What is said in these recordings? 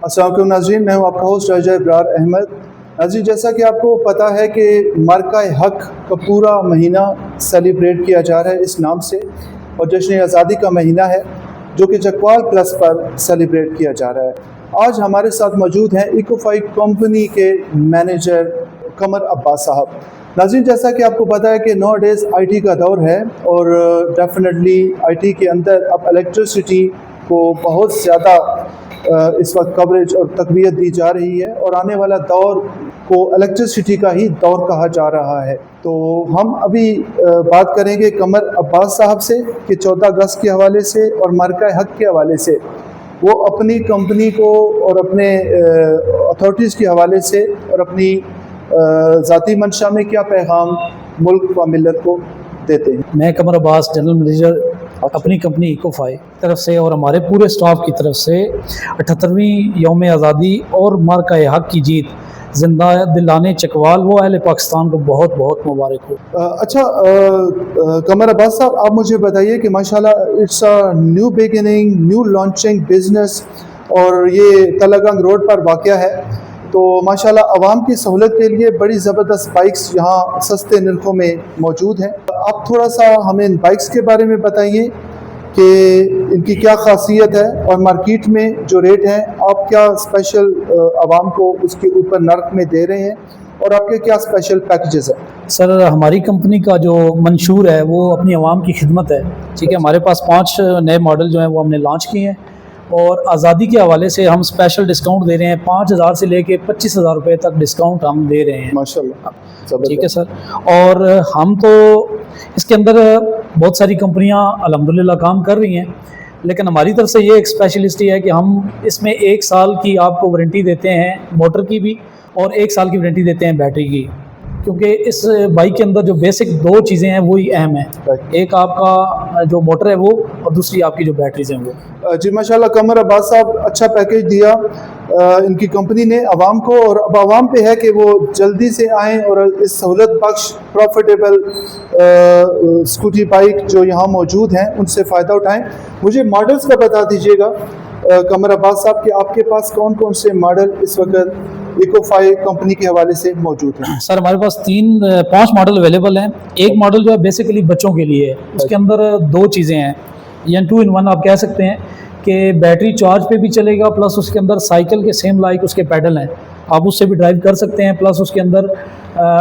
अस्सलाम वालेकुम नाज़रीन, मैं हूँ आपका होस्ट रजा इब्रार अहमद। नाज़रीन, जैसा कि आपको पता है कि मरका-ए हक का पूरा महीना सेलिब्रेट किया जा रहा है इस नाम से, और जश्न आज़ादी का महीना है जो कि चकवाल प्लस पर सेलिब्रेट किया जा रहा है। आज हमारे साथ मौजूद हैं इकोफाई कंपनी के मैनेजर कमर अब्बास साहब। नाज़रीन, जैसा कि आपको पता है कि नो डेज़ IT का दौर है और डेफिनेटली IT के अंदर अब इलेक्ट्रिसिटी को बहुत ज़्यादा इस वक्त कवरेज और तक़वियत दी जा रही है, और आने वाला दौर को इलेक्ट्रिसिटी का ही दौर कहा जा रहा है। तो हम अभी बात करेंगे कमर अब्बास साहब से कि 14 अगस्त के हवाले से और मरका हक के हवाले से वो अपनी कंपनी को और अपने अथॉरिटीज़ के हवाले से और अपनी ज़ाती मंशा में क्या पैगाम मुल्क व मिल्लत को देते हैं। मैं कमर अब्बास, जनरल मैनेजर अपनी कंपनी इकोफाई तरफ से और हमारे पूरे स्टाफ की तरफ से 78वीं यौम आज़ादी और मरका हक की जीत जिंदा दिलाने चकवाल वो अहले पाकिस्तान को बहुत बहुत मुबारक हो। अच्छा कमर अब्बास साहब, आप मुझे बताइए कि माशाल्लाह it's a new beginning, new launching business, और ये तलगंग रोड पर वाक़या है। तो माशाल्लाह आवाम की सहूलत के लिए बड़ी ज़बरदस्त बाइक्स यहाँ सस्ते नरखों में मौजूद हैं। आप थोड़ा सा हमें इन बाइक्स के बारे में बताइए कि इनकी क्या खासियत है, और मार्केट में जो रेट हैं आप क्या स्पेशल आवाम को उसके ऊपर नर्क में दे रहे हैं, और आपके क्या स्पेशल पैकेजेस हैं। सर, हमारी कंपनी का जो मंशूर है वो अपनी आवाम की खिदमत है। ठीक है, हमारे पास 5 नए मॉडल जो हैं वो हमने लॉन्च किए हैं, और आज़ादी के हवाले से हम स्पेशल डिस्काउंट दे रहे हैं। 5,000 से लेके 25,000 रुपये तक डिस्काउंट हम दे रहे हैं। माशाल्लाह, ठीक है सर। और हम तो इसके अंदर बहुत सारी कंपनियां अल्हम्दुलिल्लाह काम कर रही हैं, लेकिन हमारी तरफ से ये एक स्पेशलिस्टी है कि हम इसमें 1 साल की आपको वारंटी देते हैं मोटर की भी, और 1 साल की वारंटी देते हैं बैटरी की, क्योंकि इस बाइक के अंदर जो बेसिक 2 चीज़ें हैं वही अहम है। एक आपका जो मोटर है वो, और दूसरी आपकी जो बैटरीज हैं वो। जी माशाल्लाह, कमर अब्बास साहब अच्छा पैकेज दिया इनकी कंपनी ने आवाम को, और अब आवाम पे है कि वो जल्दी से आएँ और इस सहूलत बख्श प्रॉफिटेबल स्कूटी बाइक जो यहाँ मौजूद हैं उनसे फ़ायदा उठाएँ। मुझे मॉडल्स का बता दीजिएगा कमर अब्बास साहब कि आपके पास कौन कौन से मॉडल इस वक्त इकोफाई कंपनी के हवाले से मौजूद हैं। सर, हमारे पास 5 मॉडल अवेलेबल हैं। एक मॉडल जो है बेसिकली बच्चों के लिए है, उसके अंदर 2 चीज़ें हैं, यानी 2 in 1 आप कह सकते हैं कि बैटरी चार्ज पे भी चलेगा, प्लस उसके अंदर साइकिल के सेम लाइक उसके पैडल हैं, आप उससे भी ड्राइव कर सकते हैं, प्लस उसके अंदर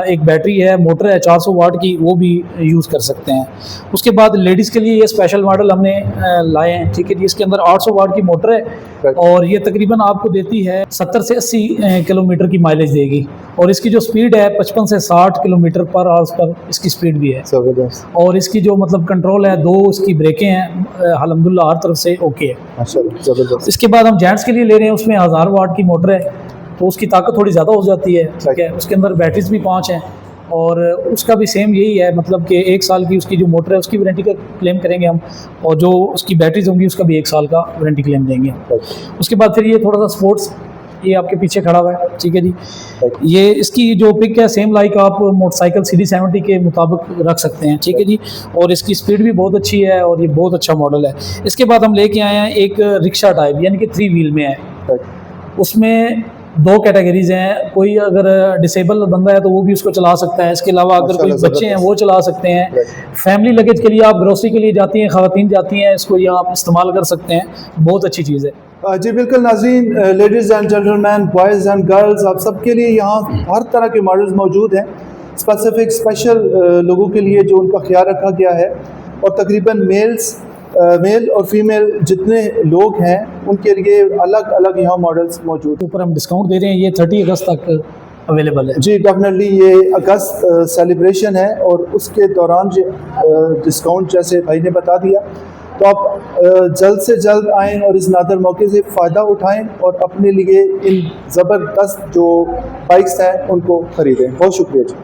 एक बैटरी है, मोटर है 400 वाट की, वो भी यूज़ कर सकते हैं। उसके बाद लेडीज़ के लिए ये स्पेशल मॉडल हमने लाए हैं। ठीक है जी, इसके अंदर 800 वाट की मोटर है, और ये तकरीबन आपको देती है 70 से 80 किलोमीटर की माइलेज देगी, और इसकी जो स्पीड है 55 से 60 किलोमीटर पर आवर्स पर इसकी स्पीड भी है। और इसकी जो मतलब कंट्रोल है, 2 इसकी ब्रेकें हैं, अल्हम्दुलिल्लाह हर तरफ से ओके है। इसके बाद हम जेंट्स के लिए ले रहे हैं, उसमें 1000 वाट की मोटर है, तो उसकी ताकत थोड़ी ज़्यादा हो जाती है। ठीक है, उसके अंदर बैटरीज भी 5 हैं, और उसका भी सेम यही है, मतलब कि 1 साल की उसकी जो मोटर है उसकी वारंटी का क्लेम करेंगे हम, और जो उसकी बैटरीज होंगी उसका भी 1 साल का वारंटी क्लेम देंगे। उसके बाद फिर ये थोड़ा सा स्पोर्ट्स, ये आपके पीछे खड़ा हुआ है। ठीक है जी, ये इसकी जो पिक है सेम लाइक आप मोटरसाइकिल CD70 के मुताबिक रख सकते हैं। ठीक है जी, और इसकी स्पीड भी बहुत अच्छी है, और ये बहुत अच्छा मॉडल है। इसके बाद हम लेके आए हैं एक रिक्शा टाइप, यानी कि 3 व्हील में है। उसमें 2 कैटेगरीज हैं, कोई अगर डिसेबल बंदा है तो वो भी उसको चला सकता है, इसके अलावा अगर कोई बच्चे हैं वो चला सकते हैं। फैमिली लगेज के लिए, आप ग्रोसरी के लिए जाती हैं, ख़वातीन जाती हैं, इसको यहाँ आप इस्तेमाल कर सकते हैं, बहुत अच्छी चीज़ है। जी बिल्कुल नाज़रीन, ladies and gentleman, boys and girls, आप सबके लिए यहाँ हर तरह के मॉडल्स मौजूद हैं। स्पेसिफिक स्पेशल लोगों के लिए जो उनका ख्याल रखा गया है, और तकरीबन मेल और फीमेल जितने लोग हैं उनके लिए अलग अलग यहाँ मॉडल्स मौजूद हैं। ऊपर हम डिस्काउंट दे रहे हैं, ये 30 अगस्त तक अवेलेबल है। जी डेफिनेटली, ये अगस्त सेलिब्रेशन है, और उसके दौरान जो डिस्काउंट जैसे भाई ने बता दिया, तो आप जल्द से जल्द आएँ और इस नादर मौके से फ़ायदा उठाएँ और अपने लिए इन ज़बरदस्त जो बाइक्स हैं उनको ख़रीदें। बहुत शुक्रिया जी।